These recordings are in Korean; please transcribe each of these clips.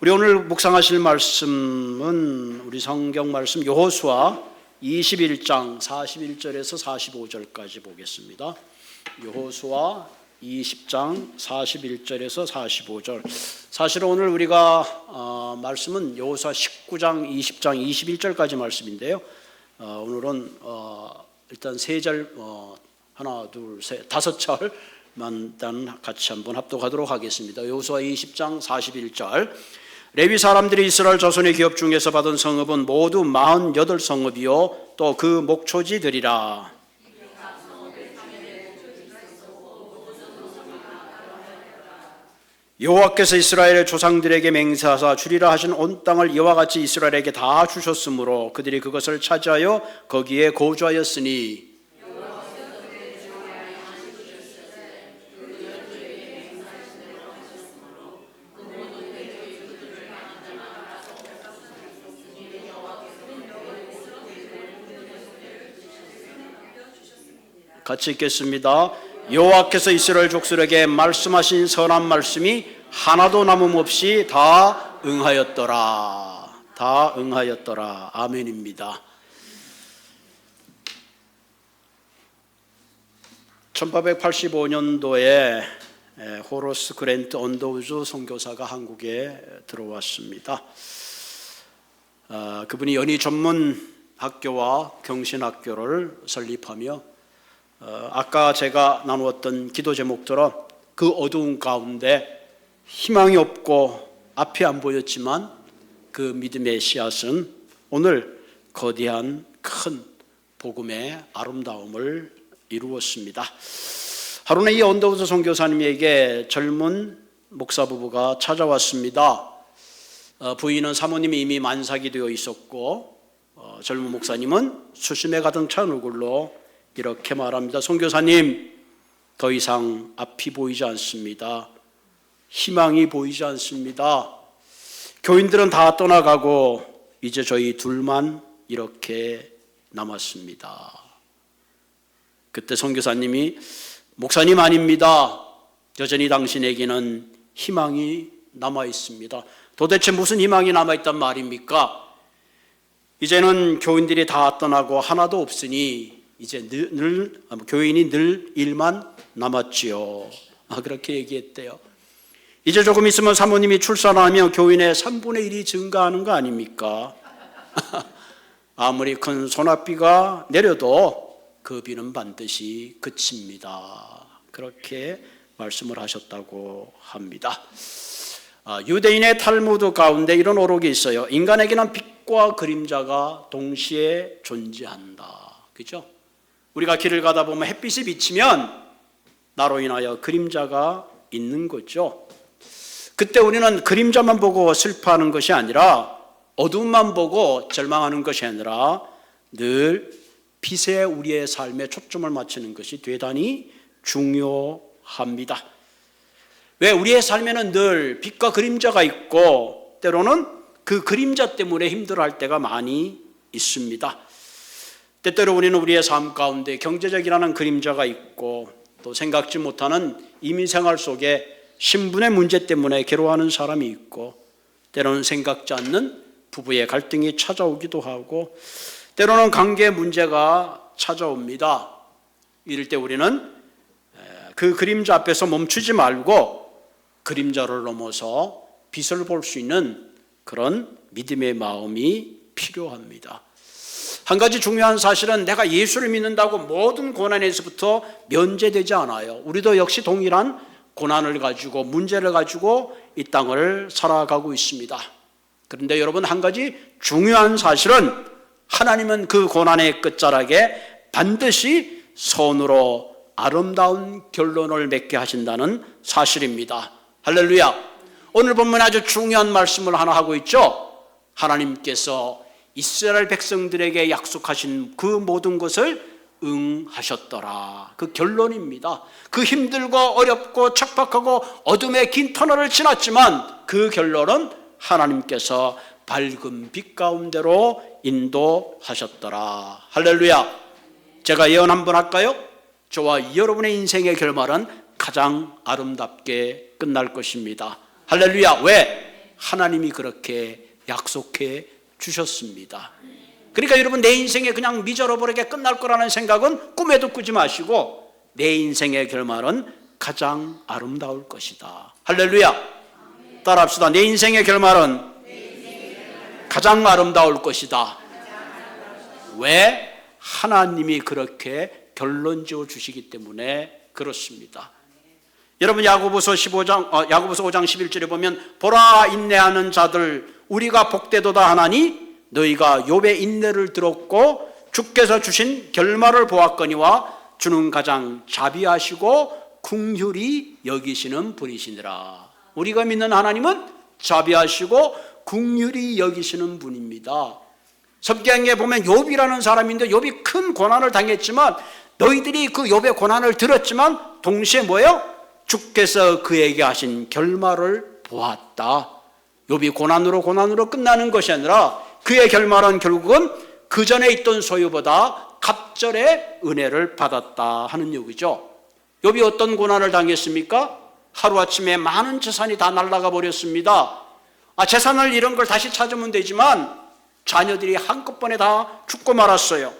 우리 오늘 묵상하실 말씀은 우리 성경 말씀 여호수아 21장 41절에서 45절까지 보겠습니다. 여호수아 20장 41절에서 45절. 사실 오늘 우리가 말씀은 여호수아 19장 20장 21절까지 말씀인데요. 오늘은 일단 세 절, 하나 둘 셋 다섯 절만 일단 같이 한번 합독하도록 하겠습니다. 여호수아 20장 41절. 레위 사람들이 이스라엘 자손의 기업 중에서 받은 성읍은 모두 48성읍이요 또 그 목초지들이라. 여호와께서 이스라엘의 조상들에게 맹세하사 주리라 하신 온 땅을 이와 같이 이스라엘에게 다 주셨으므로 그들이 그것을 차지하여 거기에 거주하였으니 같이 읽겠습니다. 여호와께서 이스라엘 족속에게 말씀하신 선한 말씀이 하나도 남음없이 다 응하였더라. 다 응하였더라. 아멘입니다. 1885년도에 호러스 그랜트 언더우즈 선교사가 한국에 들어왔습니다. 그분이 연희 전문 학교와 경신학교를 설립하며 아까 제가 나누었던 기도 제목처럼 그 어두운 가운데 희망이 없고 앞이 안 보였지만 그 믿음의 씨앗은 오늘 거대한 큰 복음의 아름다움을 이루었습니다. 하루는 이 언더우드 선교사님에게 젊은 목사 부부가 찾아왔습니다. 부인은 사모님이 이미 만삭이 되어 있었고 젊은 목사님은 수심에 가득 찬 얼굴로 이렇게 말합니다. 선교사님, 더 이상 앞이 보이지 않습니다. 희망이 보이지 않습니다. 교인들은 다 떠나가고 이제 저희 둘만 이렇게 남았습니다. 그때 선교사님이 목사님 아닙니다. 여전히 당신에게는 희망이 남아 있습니다. 도대체 무슨 희망이 남아 있단 말입니까? 이제는 교인들이 다 떠나고 하나도 없으니 이제 교인이 늘 일만 남았지요. 그렇게 얘기했대요. 이제 조금 있으면 사모님이 출산하면 교인의 3분의 1이 증가하는 거 아닙니까? 아무리 큰 소낙비가 내려도 그 비는 반드시 그칩니다. 그렇게 말씀을 하셨다고 합니다. 유대인의 탈무드 가운데 이런 어록이 있어요. 인간에게는 빛과 그림자가 동시에 존재한다. 그죠? 우리가 길을 가다 보면 햇빛이 비치면 나로 인하여 그림자가 있는 거죠. 그때 우리는 그림자만 보고 슬퍼하는 것이 아니라 어둠만 보고 절망하는 것이 아니라 늘 빛에 우리의 삶에 초점을 맞추는 것이 대단히 중요합니다. 왜? 우리의 삶에는 늘 빛과 그림자가 있고 때로는 그 그림자 때문에 힘들어할 때가 많이 있습니다. 때때로 우리는 우리의 삶 가운데 경제적이라는 그림자가 있고 또 생각지 못하는 이민생활 속에 신분의 문제 때문에 괴로워하는 사람이 있고 때로는 생각지 않는 부부의 갈등이 찾아오기도 하고 때로는 관계 문제가 찾아옵니다. 이럴 때 우리는 그 그림자 앞에서 멈추지 말고 그림자를 넘어서 빛을 볼 수 있는 그런 믿음의 마음이 필요합니다. 한 가지 중요한 사실은 내가 예수를 믿는다고 모든 고난에서부터 면제되지 않아요. 우리도 역시 동일한 고난을 가지고 문제를 가지고 이 땅을 살아가고 있습니다. 그런데 여러분, 한 가지 중요한 사실은 하나님은 그 고난의 끝자락에 반드시 선으로 아름다운 결론을 맺게 하신다는 사실입니다. 할렐루야. 오늘 본문에 아주 중요한 말씀을 하나 하고 있죠. 하나님께서 이스라엘 백성들에게 약속하신 그 모든 것을 응하셨더라. 그 결론입니다. 그 힘들고 어렵고 척박하고 어둠의 긴 터널을 지났지만 그 결론은 하나님께서 밝은 빛 가운데로 인도하셨더라. 할렐루야. 제가 예언 한번 할까요? 저와 여러분의 인생의 결말은 가장 아름답게 끝날 것입니다. 할렐루야. 왜? 하나님이 그렇게 약속해 주셨습니다. 그러니까 여러분, 내 인생에 그냥 미저러버리게 끝날 거라는 생각은 꿈에도 꾸지 마시고 내 인생의 결말은 가장 아름다울 것이다. 할렐루야. 따라합시다. 내 인생의 결말은 가장 아름다울 것이다. 왜? 하나님이 그렇게 결론 지어 주시기 때문에 그렇습니다. 여러분, 야고보서 5장 11절에 보면 보라, 인내하는 자들 우리가 복되도다 하나니 너희가 욥의 인내를 들었고 주께서 주신 결말을 보았거니와 주는 가장 자비하시고 긍휼히 여기시는 분이시니라. 우리가 믿는 하나님은 자비하시고 긍휼히 여기시는 분입니다. 성경에 보면 욥이라는 사람인데 욥이 큰 고난을 당했지만 너희들이 그 욥의 고난을 들었지만 동시에 뭐예요? 주께서 그에게 하신 결말을 보았다. 욥이 고난으로 끝나는 것이 아니라 그의 결말은 결국은 그 전에 있던 소유보다 갑절의 은혜를 받았다 하는 얘기죠. 욥이 어떤 고난을 당했습니까? 하루아침에 많은 재산이 다 날아가 버렸습니다. 재산을 잃은 걸 다시 찾으면 되지만 자녀들이 한꺼번에 다 죽고 말았어요.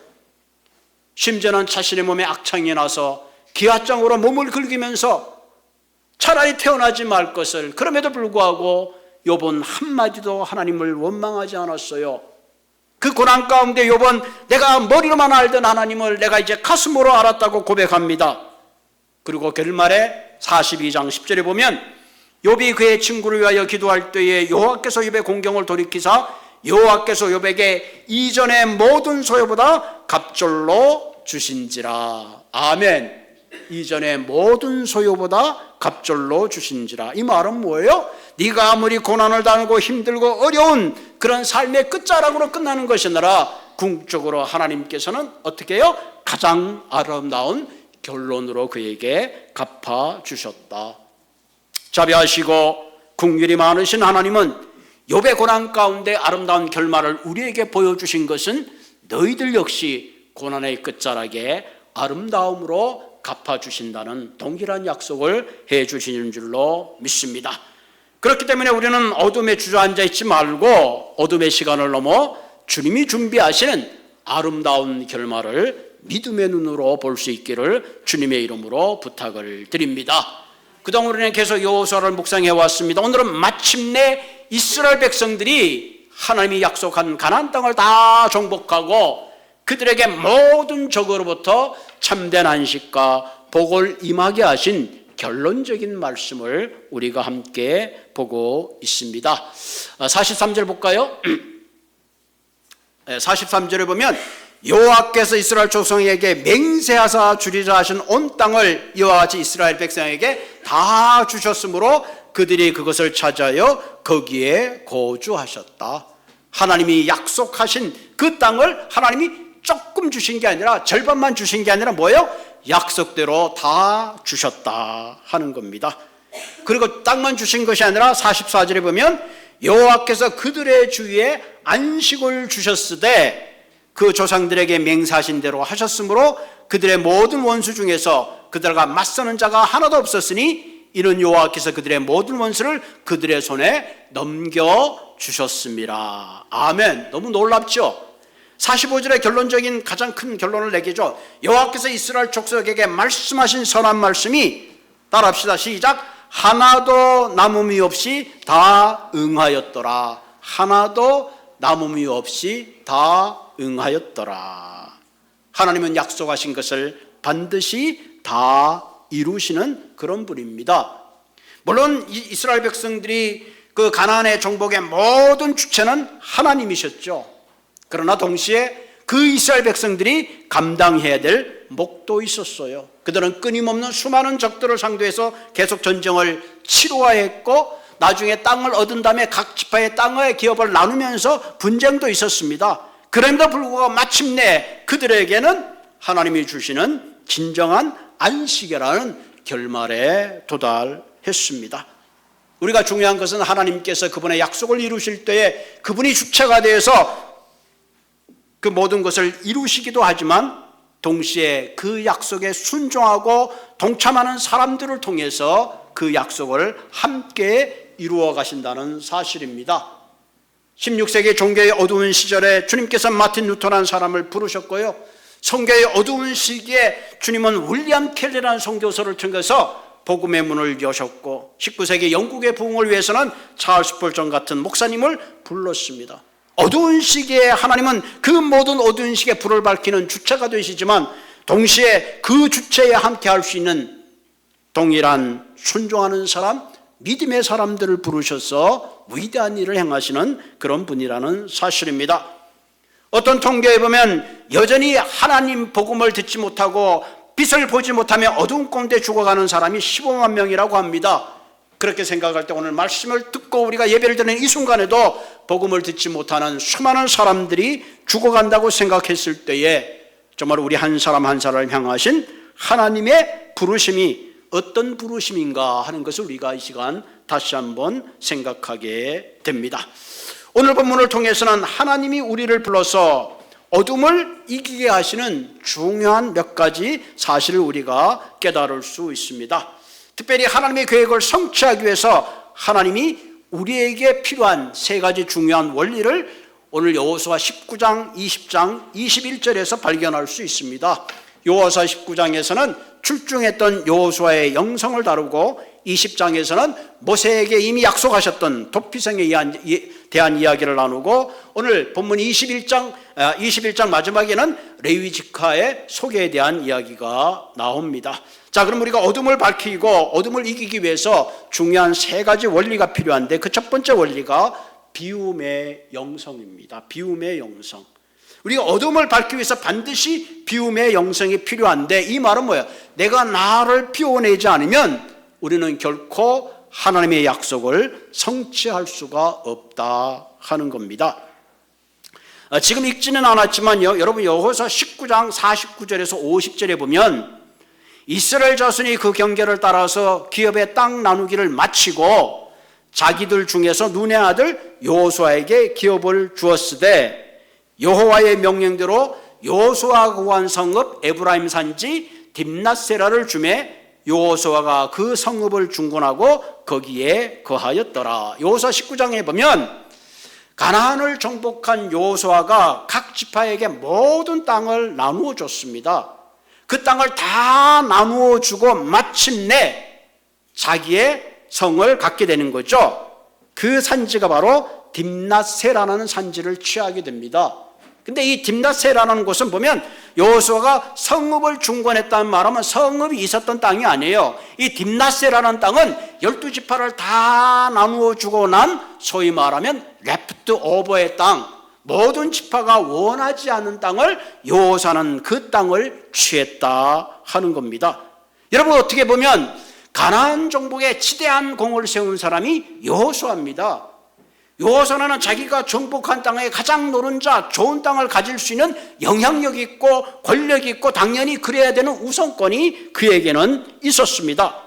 심지어는 자신의 몸에 악창이 나서 기아장으로 몸을 긁으면서 차라리 태어나지 말 것을, 그럼에도 불구하고 욥은 한마디도 하나님을 원망하지 않았어요. 그 고난 가운데 욥은 내가 머리로만 알던 하나님을 내가 이제 가슴으로 알았다고 고백합니다. 그리고 결말에 42장 10절에 보면 욥이 그의 친구를 위하여 기도할 때에 여호와께서 욥의 공경을 돌이키사 여호와께서 욥에게 이전의 모든 소유보다 갑절로 주신지라. 아멘. 이전의 모든 소유보다 갑절로 주신지라. 이 말은 뭐예요? 네가 아무리 고난을 당하고 힘들고 어려운 그런 삶의 끝자락으로 끝나는 것이 아니라 궁극적으로 하나님께서는 어떻게 해요? 가장 아름다운 결론으로 그에게 갚아주셨다. 자비하시고 긍휼이 많으신 하나님은 욥의 고난 가운데 아름다운 결말을 우리에게 보여주신 것은 너희들 역시 고난의 끝자락에 아름다움으로 갚아주신다는 동일한 약속을 해주시는 줄로 믿습니다. 그렇기 때문에 우리는 어둠에 주저앉아 있지 말고 어둠의 시간을 넘어 주님이 준비하시는 아름다운 결말을 믿음의 눈으로 볼 수 있기를 주님의 이름으로 부탁을 드립니다. 그동안 우리는 계속 여호수아를 묵상해 왔습니다. 오늘은 마침내 이스라엘 백성들이 하나님이 약속한 가나안 땅을 다 정복하고 그들에게 모든 적으로부터 참된 안식과 복을 임하게 하신 결론적인 말씀을 우리가 함께 보고 있습니다. 43절 볼까요? 43절에 보면 여호와께서 이스라엘 조상에게 맹세하사 주리라 하신 온 땅을 이와 같이 이스라엘 백성에게 다 주셨으므로 그들이 그것을 차지하여 거기에 거주하셨다. 하나님이 약속하신 그 땅을 하나님이 조금 주신 게 아니라 절반만 주신 게 아니라 뭐예요? 약속대로 다 주셨다 하는 겁니다. 그리고 땅만 주신 것이 아니라 44절에 보면 여호와께서 그들의 주위에 안식을 주셨으되 그 조상들에게 맹세하신 대로 하셨으므로 그들의 모든 원수 중에서 그들과 맞서는 자가 하나도 없었으니 이는 여호와께서 그들의 모든 원수를 그들의 손에 넘겨주셨습니다. 아멘. 너무 놀랍죠? 45절의 결론적인 가장 큰 결론을 내기죠. 여호와께서 이스라엘 족속에게 말씀하신 선한 말씀이, 따라합시다. 시작. 하나도 남음이 없이 다 응하였더라. 하나도 남음이 없이 다 응하였더라. 하나님은 약속하신 것을 반드시 다 이루시는 그런 분입니다. 물론 이스라엘 백성들이 그 가나안의 정복의 모든 주체는 하나님이셨죠. 그러나 동시에 그 이스라엘 백성들이 감당해야 될 몫도 있었어요. 그들은 끊임없는 수많은 적들을 상대해서 계속 전쟁을 치루하였고 나중에 땅을 얻은 다음에 각 지파의 땅의 기업을 나누면서 분쟁도 있었습니다. 그럼에도 불구하고 마침내 그들에게는 하나님이 주시는 진정한 안식이라는 결말에 도달했습니다. 우리가 중요한 것은 하나님께서 그분의 약속을 이루실 때에 그분이 주체가 되어서 그 모든 것을 이루시기도 하지만 동시에 그 약속에 순종하고 동참하는 사람들을 통해서 그 약속을 함께 이루어 가신다는 사실입니다. 16세기 종교의 어두운 시절에 주님께서 마틴 루터라는 사람을 부르셨고요, 성교의 어두운 시기에 주님은 윌리엄 켈리라는 선교사를 통해서 복음의 문을 여셨고, 19세기 영국의 부흥을 위해서는 찰스 스펄전 같은 목사님을 불렀습니다. 어두운 시기에 하나님은 그 모든 어두운 시기에 불을 밝히는 주체가 되시지만, 동시에 그 주체에 함께 할 수 있는 동일한 순종하는 사람, 믿음의 사람들을 부르셔서 위대한 일을 행하시는 그런 분이라는 사실입니다. 어떤 통계에 보면 여전히 하나님 복음을 듣지 못하고 빛을 보지 못하며 어두운 가운데 죽어가는 사람이 15만 명이라고 합니다. 그렇게 생각할 때 오늘 말씀을 듣고 우리가 예배를 드리는 이 순간에도 복음을 듣지 못하는 수많은 사람들이 죽어간다고 생각했을 때에 정말 우리 한 사람 한 사람을 향하신 하나님의 부르심이 어떤 부르심인가 하는 것을 우리가 이 시간 다시 한번 생각하게 됩니다. 오늘 본문을 통해서는 하나님이 우리를 불러서 어둠을 이기게 하시는 중요한 몇 가지 사실을 우리가 깨달을 수 있습니다. 특별히 하나님의 계획을 성취하기 위해서 하나님이 우리에게 필요한 세 가지 중요한 원리를 오늘 여호수아 19장, 20장, 21절에서 발견할 수 있습니다. 여호수아 19장에서는 출중했던 여호수아의 영성을 다루고, 20장에서는 모세에게 이미 약속하셨던 도피성에 대한 이야기를 나누고, 오늘 본문 21장 마지막에는 레위 직하의 소개에 대한 이야기가 나옵니다. 자, 그럼 우리가 어둠을 밝히고 어둠을 이기기 위해서 중요한 세 가지 원리가 필요한데, 그 첫 번째 원리가 비움의 영성입니다. 비움의 영성. 우리가 어둠을 밝히기 위해서 반드시 비움의 영성이 필요한데, 이 말은 뭐예요? 내가 나를 비워내지 않으면 우리는 결코 하나님의 약속을 성취할 수가 없다 하는 겁니다. 지금 읽지는 않았지만요, 여러분 여호수아 19장 49절에서 50절에 보면 이스라엘 자손이 그 경계를 따라서 기업의 땅 나누기를 마치고 자기들 중에서 눈의 아들 여호수아에게 기업을 주었으되, 여호와의 명령대로 여호수아가 구한 성읍 에브라임 산지 딥낫세라를 주매 여호수아가 그 성읍을 중건하고 거기에 거하였더라. 여호수아 19장에 보면 가나안을 정복한 여호수아가 각 지파에게 모든 땅을 나누어 줬습니다. 그 땅을 다 나누어 주고 마침내 자기의 성을 갖게 되는 거죠. 그 산지가 바로 딥낫세라는 산지를 취하게 됩니다. 근데 이 딥낫세라는 곳은 보면 여호수아가 성읍을 중건했다는 말하면 성읍이 있었던 땅이 아니에요. 이 딥낫세라는 땅은 12지파를 다 나누어 주고 난 소위 말하면 레프트 오버의 땅, 모든 지파가 원하지 않는 땅을 여호수아는 그 땅을 취했다 하는 겁니다. 여러분, 어떻게 보면 가나안 정복에 지대한 공을 세운 사람이 여호수아입니다. 여호수아는 자기가 정복한 땅에 가장 노른자 좋은 땅을 가질 수 있는 영향력이 있고 권력이 있고 당연히 그래야 되는 우선권이 그에게는 있었습니다.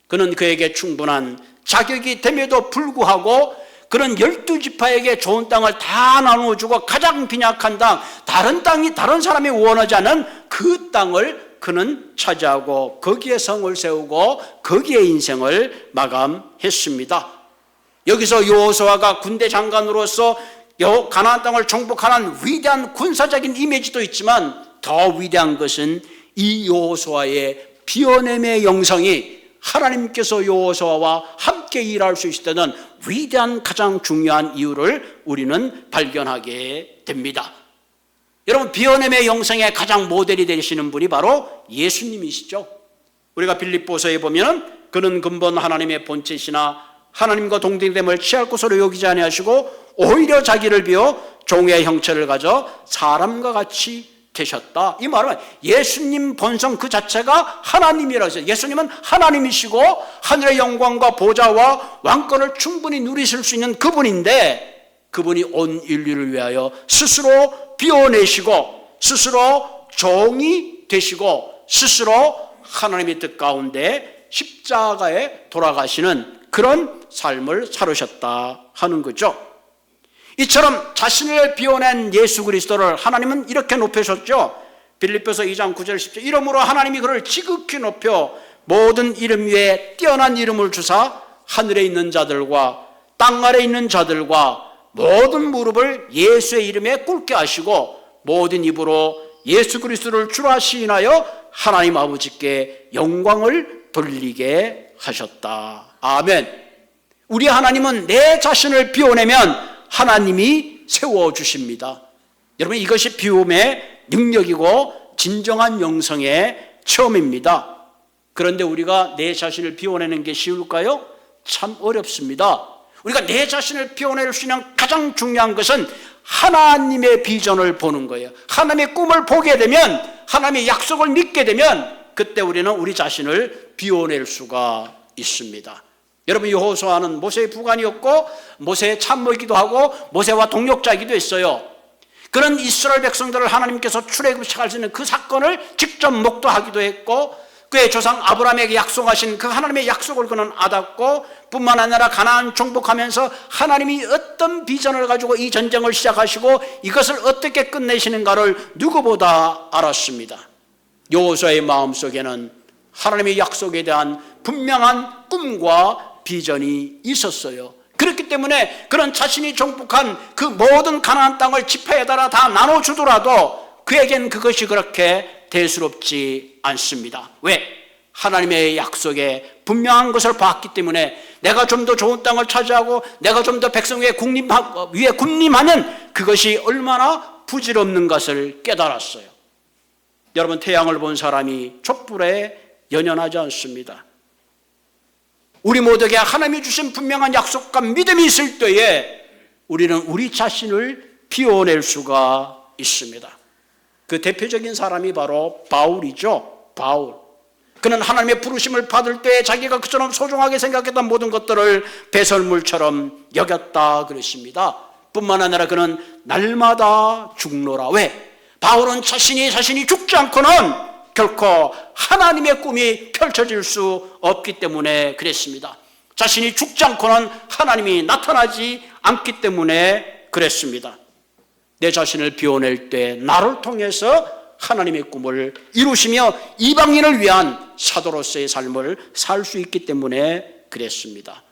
그는 그에게 충분한 자격이 됨에도 불구하고 그런 12지파에게 좋은 땅을 다 나누어주고 가장 빈약한 땅, 다른 사람이 원하지 않은 그 땅을 그는 차지하고 거기에 성을 세우고 거기에 인생을 마감했습니다. 여기서 여호수아가 군대 장관으로서 가나안 땅을 정복하는 위대한 군사적인 이미지도 있지만, 더 위대한 것은 이 여호수아의 비워냄의 영성이 하나님께서 여호수아와 함께 일할 수 있었다는 위대한 가장 중요한 이유를 우리는 발견하게 됩니다. 여러분, 비워냄의 영성의 가장 모델이 되시는 분이 바로 예수님이시죠. 우리가 빌립보서에 보면 그는 근본 하나님의 본체시나 하나님과 동등됨을 취할 것으로 여기지 아니하시고 오히려 자기를 비워 종의 형체를 가져 사람과 같이 되셨다. 이 말은 예수님 본성 그 자체가 하나님이라고 했어요. 예수님은 하나님이시고 하늘의 영광과 보좌와 왕권을 충분히 누리실 수 있는 그분인데, 그분이 온 인류를 위하여 스스로 비워내시고 스스로 종이 되시고 스스로 하나님의 뜻 가운데 십자가에 돌아가시는 그런 삶을 살으셨다 하는 거죠. 이처럼 자신을 비워낸 예수 그리스도를 하나님은 이렇게 높이셨죠. 빌립보서 2장 9절 10절 이러므로 하나님이 그를 지극히 높여 모든 이름 위에 뛰어난 이름을 주사 하늘에 있는 자들과 땅 아래 있는 자들과 모든 무릎을 예수의 이름에 꿇게 하시고 모든 입으로 예수 그리스도를 주라 시인하여 하나님 아버지께 영광을 돌리게 하셨다. 아멘. 우리 하나님은 내 자신을 비워내면 하나님이 세워주십니다. 여러분, 이것이 비움의 능력이고 진정한 영성의 체험입니다. 그런데 우리가 내 자신을 비워내는 게 쉬울까요? 참 어렵습니다. 우리가 내 자신을 비워낼 수 있는 가장 중요한 것은 하나님의 비전을 보는 거예요. 하나님의 꿈을 보게 되면, 하나님의 약속을 믿게 되면 그때 우리는 우리 자신을 비워낼 수가 있습니다. 여러분, 여호수아는 모세의 부관이었고 모세의 참모이기도 하고 모세와 동력자이기도 했어요. 그런 이스라엘 백성들을 하나님께서 출애굽시킬 수 있는 그 사건을 직접 목도하기도 했고 그의 조상 아브라함에게 약속하신 그 하나님의 약속을 그는 알았고 뿐만 아니라 가나안 정복하면서 하나님이 어떤 비전을 가지고 이 전쟁을 시작하시고 이것을 어떻게 끝내시는가를 누구보다 알았습니다. 여호수아의 마음속에는 하나님의 약속에 대한 분명한 꿈과 비전이 있었어요. 그렇기 때문에 그런 자신이 정복한 그 모든 가나안 땅을 지파에 따라 다 나눠주더라도 그에겐 그것이 그렇게 대수롭지 않습니다. 왜? 하나님의 약속에 분명한 것을 봤기 때문에 내가 좀 더 좋은 땅을 차지하고 내가 좀 더 백성 위에 군림하는 그것이 얼마나 부질없는 것을 깨달았어요. 여러분, 태양을 본 사람이 촛불에 연연하지 않습니다. 우리 모두에게 하나님이 주신 분명한 약속과 믿음이 있을 때에 우리는 우리 자신을 비워낼 수가 있습니다. 그 대표적인 사람이 바로 바울이죠. 바울. 그는 하나님의 부르심을 받을 때 자기가 그처럼 소중하게 생각했던 모든 것들을 배설물처럼 여겼다 그랬습니다. 뿐만 아니라 그는 날마다 죽노라. 왜? 바울은 자신이 죽지 않고는 결코 하나님의 꿈이 펼쳐질 수 없기 때문에 그랬습니다. 자신이 죽지 않고는 하나님이 나타나지 않기 때문에 그랬습니다. 내 자신을 비워낼 때 나를 통해서 하나님의 꿈을 이루시며 이방인을 위한 사도로서의 삶을 살 수 있기 때문에 그랬습니다.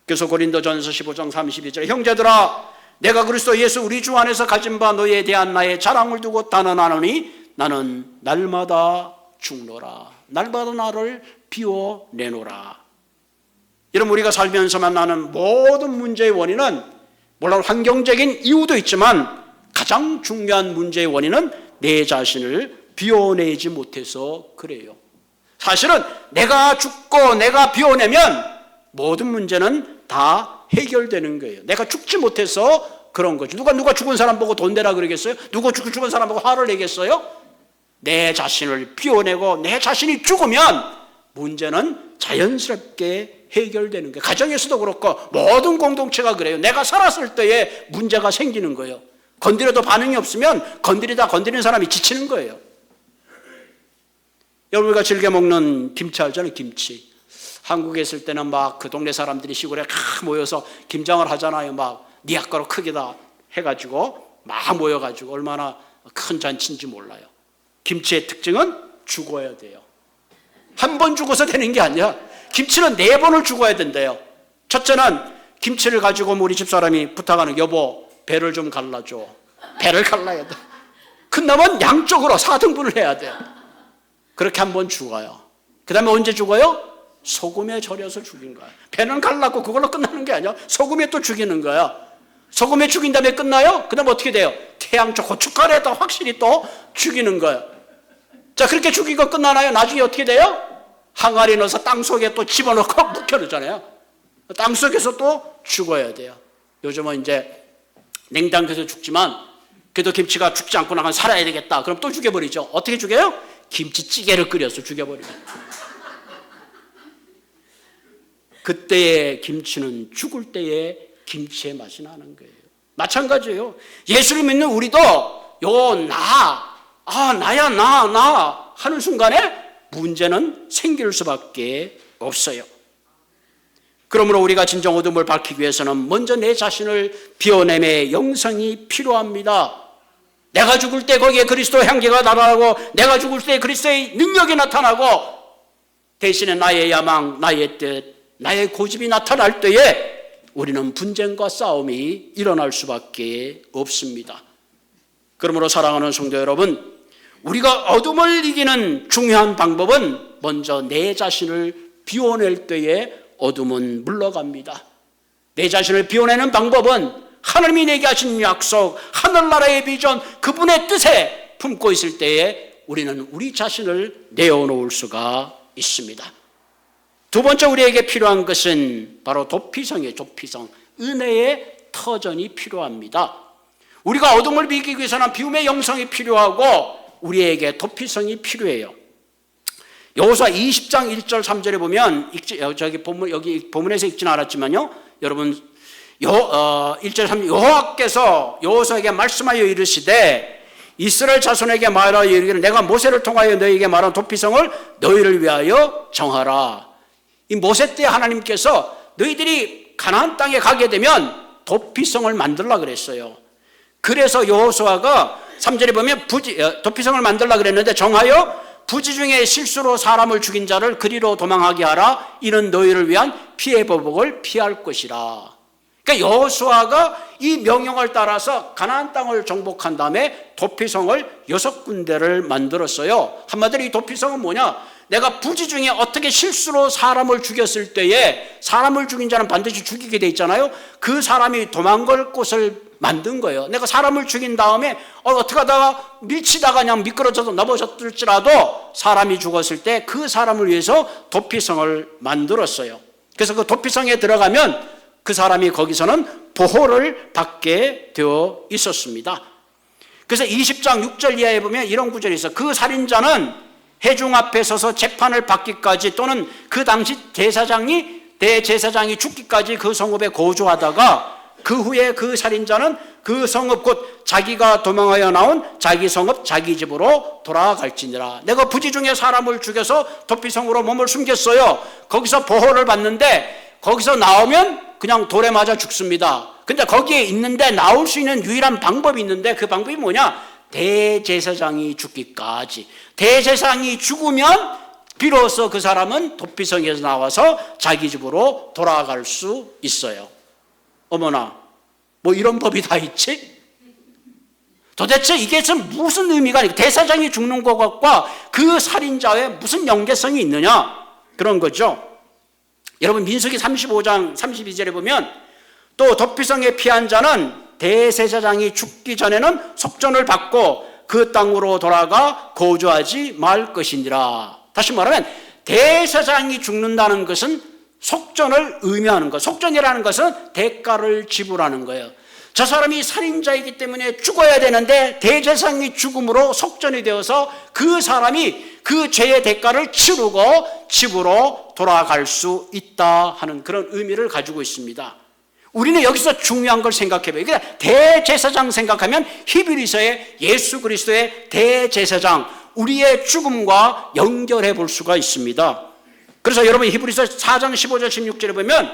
그래서 고린도전서 15장 32절에 형제들아 내가 그리스도 예수 우리 주 안에서 가진 바 너희에 대한 나의 자랑을 두고 단언하노니 나는 날마다 죽노라. 날마다 나를 비워내노라. 여러분, 우리가 살면서 만나는 모든 문제의 원인은 물론 환경적인 이유도 있지만 가장 중요한 문제의 원인은 내 자신을 비워내지 못해서 그래요. 사실은 내가 죽고 내가 비워내면 모든 문제는 다 해결되는 거예요. 내가 죽지 못해서 그런 거죠. 누가 죽은 사람 보고 돈 내라 그러겠어요? 누가 죽은 사람 보고 화를 내겠어요? 내 자신을 비워내고 내 자신이 죽으면 문제는 자연스럽게 해결되는 거예요. 가정에서도 그렇고 모든 공동체가 그래요. 내가 살았을 때에 문제가 생기는 거예요. 건드려도 반응이 없으면 건드리는 사람이 지치는 거예요. 여러분, 우리가 즐겨 먹는 김치 알잖아요. 김치. 한국에 있을 때는 막 그 동네 사람들이 시골에 모여서 김장을 하잖아요. 막 네 아까로 크게다 해가지고 막 모여가지고 얼마나 큰 잔치인지 몰라요. 김치의 특징은 죽어야 돼요. 한 번 죽어서 되는 게 아니야. 김치는 4번을 죽어야 된대요. 첫째는 김치를 가지고 우리 집사람이 부탁하는 여보 배를 좀 갈라줘. 배를 갈라야 돼. 끝나면 양쪽으로 4등분을 해야 돼요. 그렇게 한 번 죽어요. 그 다음에 언제 죽어요? 소금에 절여서 죽인 거야. 배는 갈라고 그걸로 끝나는 게 아니야. 소금에 또 죽이는 거야. 소금에 죽인 다음에 끝나요? 그 다음에 어떻게 돼요? 태양초 고춧가루에다 확실히 또 죽이는 거야. 자, 그렇게 죽이고 끝나나요? 나중에 어떻게 돼요? 항아리 넣어서 땅속에 또 집어넣고 묵혀놓잖아요. 땅속에서 또 죽어야 돼요. 요즘은 이제 냉장고에서 죽지만 그래도 김치가 죽지 않고 나간 살아야 되겠다. 그럼 또 죽여버리죠. 어떻게 죽여요? 김치찌개를 끓여서 죽여버리죠. 그때의 김치는 죽을 때의 김치의 맛이 나는 거예요. 마찬가지예요. 예수를 믿는 우리도 나야 나 하는 순간에 문제는 생길 수밖에 없어요. 그러므로 우리가 진정 어둠을 밝히기 위해서는 먼저 내 자신을 비워냄의 영성이 필요합니다. 내가 죽을 때 거기에 그리스도의 향기가 나타나고 내가 죽을 때 그리스도의 능력이 나타나고 대신에 나의 야망, 나의 뜻, 나의 고집이 나타날 때에 우리는 분쟁과 싸움이 일어날 수밖에 없습니다. 그러므로 사랑하는 성도 여러분, 우리가 어둠을 이기는 중요한 방법은 먼저 내 자신을 비워낼 때에 어둠은 물러갑니다. 내 자신을 비워내는 방법은 하나님이 내게 하신 약속, 하늘나라의 비전, 그분의 뜻에 품고 있을 때에 우리는 우리 자신을 내어놓을 수가 있습니다. 두 번째 우리에게 필요한 것은 바로 도피성이에요. 도피성, 은혜의 터전이 필요합니다. 우리가 어둠을 이기기 위해서는 비움의 영성이 필요하고 우리에게 도피성이 필요해요. 여호수아 20장 1절 3절에 보면 여기 본문에서 읽지는 않았지만요, 여러분 1절 3절 여호와께서 여호수아에게 말씀하여 이르시되 이스라엘 자손에게 말하여 이르기를 내가 모세를 통하여 너희에게 말한 도피성을 너희를 위하여 정하라. 이 모세 때 하나님께서 너희들이 가나안 땅에 가게 되면 도피성을 만들라 그랬어요. 그래서 여호수아가 3절에 보면 도피성을 만들라 그랬는데 정하여 부지 중에 실수로 사람을 죽인 자를 그리로 도망하게 하라. 이는 너희를 위한 피해 보복을 피할 것이라. 그러니까 여호수아가 이 명령을 따라서 가나안 땅을 정복한 다음에 도피성을 6군데를 만들었어요. 한마디로 이 도피성은 뭐냐? 내가 부지 중에 어떻게 실수로 사람을 죽였을 때에 사람을 죽인 자는 반드시 죽이게 돼 있잖아요. 그 사람이 도망갈 곳을 만든 거예요. 내가 사람을 죽인 다음에 어떻게 하다가 밀치다가 그냥 미끄러져서 넘어졌을지라도 사람이 죽었을 때 그 사람을 위해서 도피성을 만들었어요. 그래서 그 도피성에 들어가면 그 사람이 거기서는 보호를 받게 되어 있었습니다. 그래서 20장 6절 이하에 보면 이런 구절이 있어요. 그 살인자는 회중 앞에 서서 재판을 받기까지 또는 그 당시 대제사장이 죽기까지 그 성읍에 거주하다가 그 후에 그 살인자는 그 성읍 곧 자기가 도망하여 나온 자기 성읍 자기 집으로 돌아갈지니라. 내가 부지 중에 사람을 죽여서 도피성으로 몸을 숨겼어요. 거기서 보호를 받는데 거기서 나오면 그냥 돌에 맞아 죽습니다. 근데 거기에 있는데 나올 수 있는 유일한 방법이 있는데 그 방법이 뭐냐? 대제사장이 죽기까지. 대제사장이 죽으면 비로소 그 사람은 도피성에서 나와서 자기 집으로 돌아갈 수 있어요. 어머나, 뭐 이런 법이 다 있지? 도대체 이게 무슨 의미가 있고 대제사장이 죽는 것과 그 살인자의 무슨 연계성이 있느냐? 그런 거죠. 여러분 민수기 35장 32절에 보면 또 도피성에 피한 자는 대제사장이 죽기 전에는 속전을 받고 그 땅으로 돌아가 거주하지 말 것이니라. 다시 말하면 대제사장이 죽는다는 것은 속전을 의미하는 것. 속전이라는 것은 대가를 지불하는 거예요. 저 사람이 살인자이기 때문에 죽어야 되는데 대제사장이 죽음으로 속전이 되어서 그 사람이 그 죄의 대가를 치르고 집으로 돌아갈 수 있다 하는 그런 의미를 가지고 있습니다. 우리는 여기서 중요한 걸 생각해봐요. 그러니까 대제사장 생각하면 히브리서의 예수 그리스도의 대제사장, 우리의 죽음과 연결해 볼 수가 있습니다. 그래서 여러분 히브리서 4장 15절 16절에 보면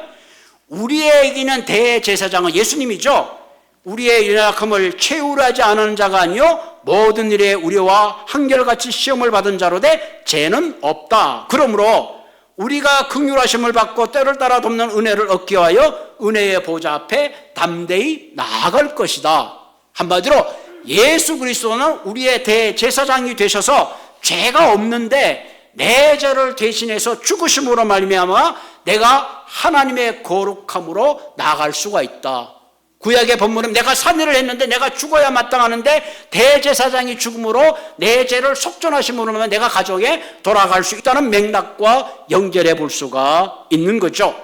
우리에게는 대제사장은 예수님이죠. 우리의 연약함을 채우려지 않은 자가 아니요 모든 일에 우리와 한결같이 시험을 받은 자로 돼 죄는 없다. 그러므로 우리가 긍휼하심을 받고 때를 따라 돕는 은혜를 얻기 위하여 은혜의 보좌 앞에 담대히 나아갈 것이다. 한마디로 예수 그리스도는 우리의 대제사장이 되셔서 죄가 없는데 내 죄를 대신해서 죽으심으로 말미암아 내가 하나님의 거룩함으로 나아갈 수가 있다. 구약의 본문은 내가 산일을 했는데 내가 죽어야 마땅하는데 대제사장이 죽음으로 내 죄를 속전하심으로 내가 가족에 돌아갈 수 있다는 맥락과 연결해 볼 수가 있는 거죠.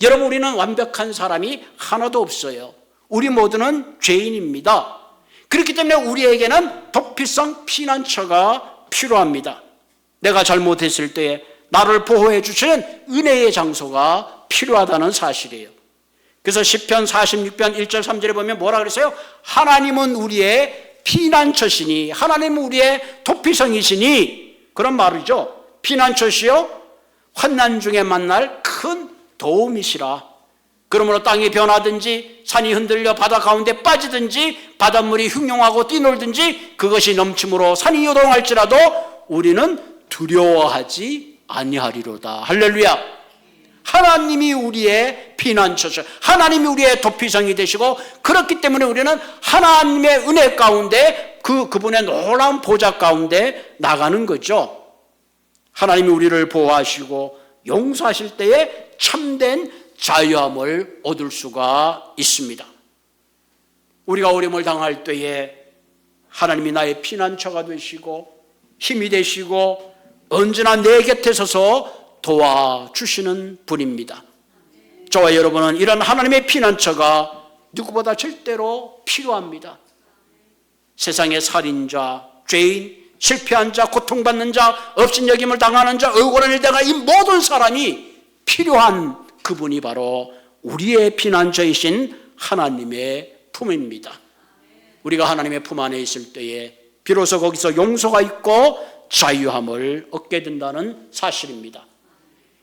여러분 우리는 완벽한 사람이 하나도 없어요. 우리 모두는 죄인입니다. 그렇기 때문에 우리에게는 도피성 피난처가 필요합니다. 내가 잘못했을 때에 나를 보호해 주시는 은혜의 장소가 필요하다는 사실이에요. 그래서 시편 46편 1절 3절에 보면 뭐라 그랬어요? 하나님은 우리의 피난처시니, 하나님은 우리의 도피성이시니, 그런 말이죠. 피난처시요 환난 중에 만날 큰 도움이시라. 그러므로 땅이 변하든지 산이 흔들려 바다 가운데 빠지든지 바닷물이 흉용하고 뛰놀든지 그것이 넘침으로 산이 요동할지라도 우리는 두려워하지 아니하리로다. 할렐루야. 하나님이 우리의 피난처죠. 하나님이 우리의 도피성이 되시고, 그렇기 때문에 우리는 하나님의 은혜 가운데 그분의 놀라운 보좌 가운데 나가는 거죠. 하나님이 우리를 보호하시고 용서하실 때에 참된 자유함을 얻을 수가 있습니다. 우리가 어려움을 당할 때에 하나님이 나의 피난처가 되시고 힘이 되시고 언제나 내 곁에 서서 도와주시는 분입니다. 저와 여러분은 이런 하나님의 피난처가 누구보다 절대로 필요합니다. 세상의 살인자, 죄인, 실패한 자, 고통받는 자, 업신여김을 당하는 자, 억울한 일대가 이 모든 사람이 필요한 그분이 바로 우리의 피난처이신 하나님의 품입니다. 우리가 하나님의 품 안에 있을 때에 비로소 거기서 용서가 있고 자유함을 얻게 된다는 사실입니다.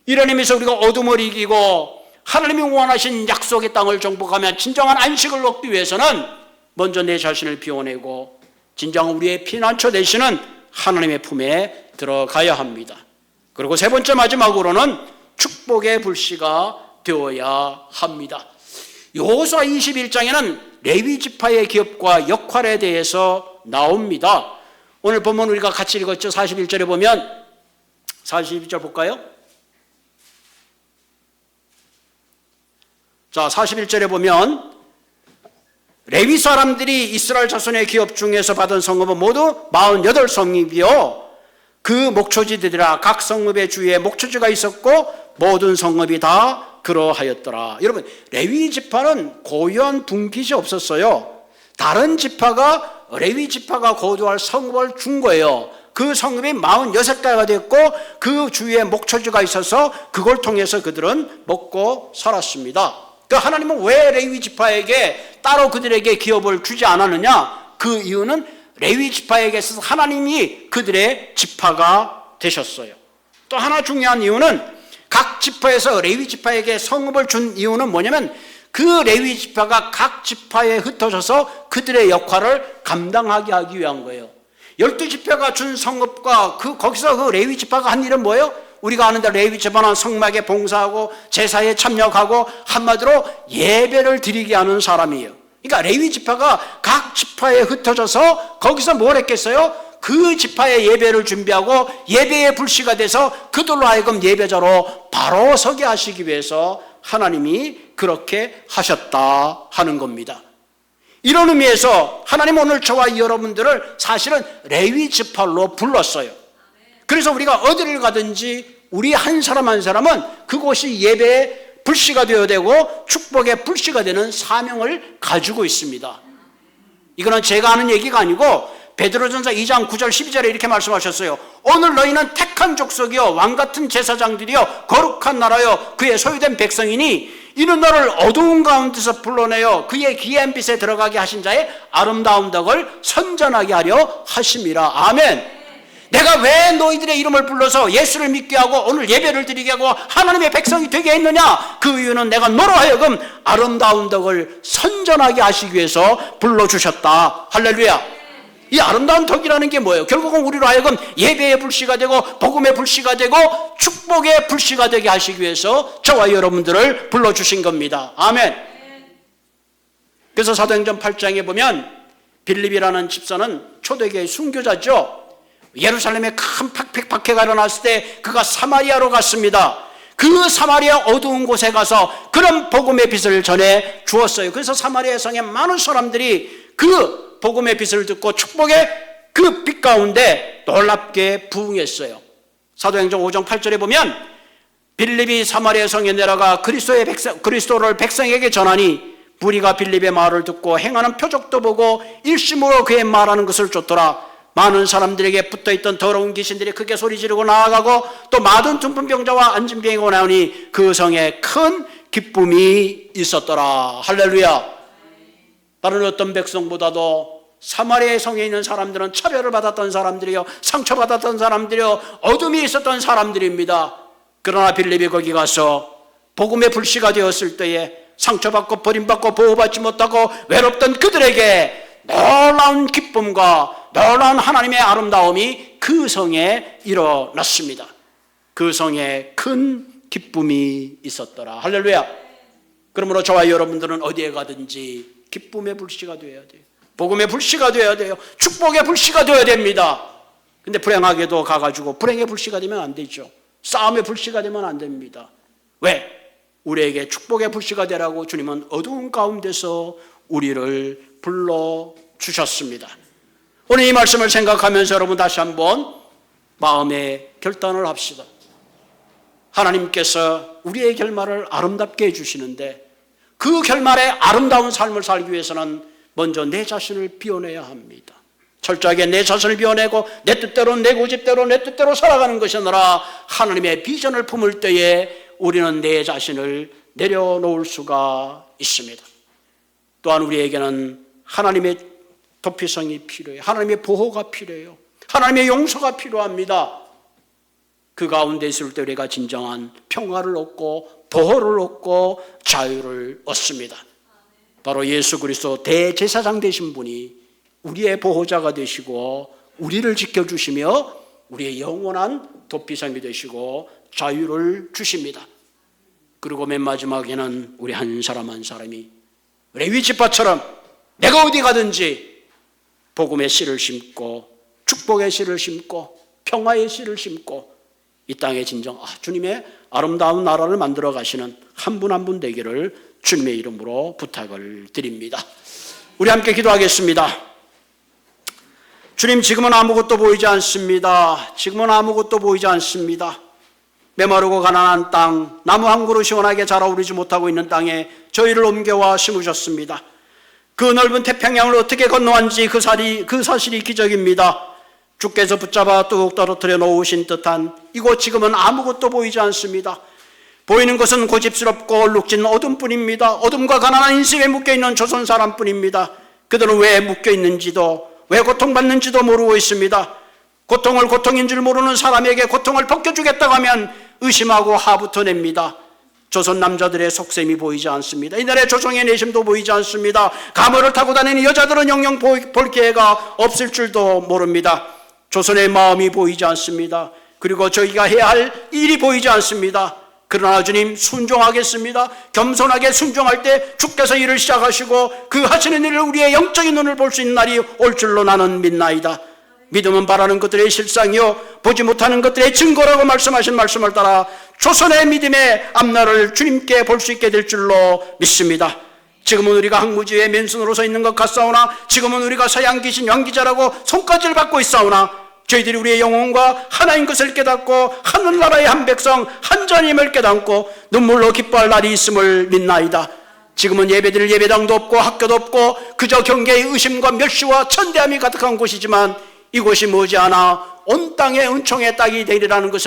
이런 의미에서 우리가 어둠을 이기고 하나님이 원하신 약속의 땅을 정복하며 진정한 안식을 얻기 위해서는 먼저 내 자신을 비워내고 진정 우리의 피난처 되시는 하나님의 품에 들어가야 합니다. 그리고 세 번째 마지막으로는 축복의 불씨가 되어야 합니다. 여호수아 21장에는 레위 지파의 기업과 역할에 대해서 나옵니다. 오늘 본문 우리가 같이 읽었죠. 41절에 보면, 41절 볼까요? 자, 41절에 보면 레위 사람들이 이스라엘 자손의 기업 중에서 받은 성읍은 모두 48성읍이요 그 목초지들이라 각 성읍의 주위에 목초지가 있었고 모든 성읍이 다 그러하였더라. 여러분, 레위 지파는 고유한 분깃이 없었어요. 다른 지파가 레위 지파가 거주할 성읍을 준 거예요. 그 성읍이 46개가 됐고 그 주위에 목초지가 있어서 그걸 통해서 그들은 먹고 살았습니다. 그러니까 하나님은 왜 레위 지파에게 따로 그들에게 기업을 주지 않았느냐? 그 이유는 레위 지파에게 있어서 하나님이 그들의 지파가 되셨어요. 또 하나 중요한 이유는 각 지파에서 레위 지파에게 성읍을 준 이유는 뭐냐면 그 레위 지파가 각 지파에 흩어져서 그들의 역할을 감당하게 하기 위한 거예요. 12지파가 준 성읍과 거기서 그 레위 지파가 한 일은 뭐예요? 우리가 아는 대로 레위 지파는 성막에 봉사하고 제사에 참여하고 한마디로 예배를 드리게 하는 사람이에요. 그러니까 레위 지파가 각 지파에 흩어져서 거기서 뭘 했겠어요? 그 지파의 예배를 준비하고 예배의 불씨가 돼서 그들로 하여금 예배자로 바로 서게 하시기 위해서 하나님이 그렇게 하셨다 하는 겁니다. 이런 의미에서 하나님 오늘 저와 여러분들을 사실은 레위 지파로 불렀어요. 그래서 우리가 어디를 가든지 우리 한 사람 한 사람은 그곳이 예배의 불씨가 되어야 되고 축복의 불씨가 되는 사명을 가지고 있습니다. 이거는 제가 하는 얘기가 아니고 베드로전서 2장 9절 12절에 이렇게 말씀하셨어요. 오늘 너희는 택한 족속이요 왕같은 제사장들이요 거룩한 나라요 그의 소유된 백성이니 이는 너를 어두운 가운데서 불러내어 그의 기이한 빛에 들어가게 하신 자의 아름다운 덕을 선전하게 하려 하심이라. 아멘. 내가 왜 너희들의 이름을 불러서 예수를 믿게 하고 오늘 예배를 드리게 하고 하나님의 백성이 되게 했느냐? 그 이유는 내가 너로 하여금 아름다운 덕을 선전하게 하시기 위해서 불러주셨다. 할렐루야. 이 아름다운 덕이라는 게 뭐예요? 결국은 우리로 하여금 예배의 불씨가 되고 복음의 불씨가 되고 축복의 불씨가 되게 하시기 위해서 저와 여러분들을 불러주신 겁니다. 아멘. 그래서 사도행전 8장에 보면 빌립이라는 집사는 초대교회 순교자죠. 예루살렘에 큰 박해가 일어났을 때 그가 사마리아로 갔습니다. 그 사마리아 어두운 곳에 가서 그런 복음의 빛을 전해 주었어요. 그래서 사마리아 성에 많은 사람들이 그 복음의 빛을 듣고 축복의 그 빛 가운데 놀랍게 부응했어요. 사도행전 5장 8절에 보면 빌립이 사마리아 성에 내려가 그리스도를 백성에게 전하니 무리가 빌립의 말을 듣고 행하는 표적도 보고 일심으로 그의 말하는 것을 쫓더라. 많은 사람들에게 붙어있던 더러운 귀신들이 크게 소리 지르고 나아가고 또 마든 중풍병자와 안진병이 나오니 그 성에 큰 기쁨이 있었더라. 할렐루야. 다른 어떤 백성보다도 사마리아 성에 있는 사람들은 차별을 받았던 사람들이요 상처받았던 사람들이요 어둠이 있었던 사람들입니다. 그러나 빌립이 거기 가서 복음의 불씨가 되었을 때에 상처받고 버림받고 보호받지 못하고 외롭던 그들에게 놀라운 기쁨과 놀라운 하나님의 아름다움이 그 성에 일어났습니다. 그 성에 큰 기쁨이 있었더라. 할렐루야. 그러므로 저와 여러분들은 어디에 가든지 기쁨의 불씨가 되어야 돼요. 복음의 불씨가 되어야 돼요. 축복의 불씨가 되어야 됩니다. 근데 불행하게도 가가지고 불행의 불씨가 되면 안 되죠. 싸움의 불씨가 되면 안 됩니다. 왜? 우리에게 축복의 불씨가 되라고 주님은 어두운 가운데서 우리를 불러주셨습니다. 오늘 이 말씀을 생각하면서 여러분 다시 한번 마음의 결단을 합시다. 하나님께서 우리의 결말을 아름답게 해주시는데 그 결말에 아름다운 삶을 살기 위해서는 먼저 내 자신을 비워내야 합니다. 철저하게 내 자신을 비워내고 내 뜻대로 내 고집대로 내 뜻대로 살아가는 것이 아니라 하나님의 비전을 품을 때에 우리는 내 자신을 내려놓을 수가 있습니다. 또한 우리에게는 하나님의 도피성이 필요해요. 하나님의 보호가 필요해요. 하나님의 용서가 필요합니다. 그 가운데 있을 때 우리가 진정한 평화를 얻고 보호를 얻고 자유를 얻습니다. 바로 예수 그리스도 대제사장 되신 분이 우리의 보호자가 되시고 우리를 지켜주시며 우리의 영원한 도피성이 되시고 자유를 주십니다. 그리고 맨 마지막에는 우리 한 사람 한 사람이 레위 지파처럼 내가 어디 가든지 복음의 씨를 심고 축복의 씨를 심고 평화의 씨를 심고 이 땅에 진정 주님의 아름다운 나라를 만들어 가시는 한 분 한 분 되기를 주님의 이름으로 부탁을 드립니다. 우리 함께 기도하겠습니다. 주님, 지금은 아무것도 보이지 않습니다. 지금은 아무것도 보이지 않습니다. 메마르고 가난한 땅, 나무 한 그루 시원하게 자라오르지 못하고 있는 땅에 저희를 옮겨와 심으셨습니다. 그 넓은 태평양을 어떻게 건너왔는지 그 사실이 기적입니다. 주께서 붙잡아 뚝 떨어뜨려 놓으신 듯한 이곳 지금은 아무것도 보이지 않습니다. 보이는 것은 고집스럽고 얼룩진 어둠뿐입니다. 어둠과 가난한 인생에 묶여있는 조선 사람뿐입니다. 그들은 왜 묶여있는지도 왜 고통받는지도 모르고 있습니다. 고통을 고통인 줄 모르는 사람에게 고통을 벗겨주겠다고 하면 의심하고 화부터 냅니다. 조선 남자들의 속셈이 보이지 않습니다. 이날의 조정의 내심도 보이지 않습니다. 가모를 타고 다니는 여자들은 영영 볼 기회가 없을 줄도 모릅니다. 조선의 마음이 보이지 않습니다. 그리고 저희가 해야 할 일이 보이지 않습니다. 그러나 주님, 순종하겠습니다. 겸손하게 순종할 때 주께서 일을 시작하시고 그 하시는 일을 우리의 영적인 눈을 볼 수 있는 날이 올 줄로 나는 믿나이다. 믿음은 바라는 것들의 실상이요 보지 못하는 것들의 증거라고 말씀하신 말씀을 따라 조선의 믿음의 앞날을 주님께 볼 수 있게 될 줄로 믿습니다. 지금은 우리가 항무지에 맨손으로 서 있는 것 같사오나 지금은 우리가 서양 귀신 왕기자라고 손가지를 받고 있사오나 저희들이 우리의 영혼과 하나인 것을 깨닫고 하늘나라의 한 백성 한 자님을 깨닫고 눈물로 기뻐할 날이 있음을 믿나이다. 지금은 예배드릴 예배당도 없고 학교도 없고 그저 경계의 의심과 멸시와 천대함이 가득한 곳이지만 이곳이 머지않아 온 땅의 은총의 땅이 되리라는 것을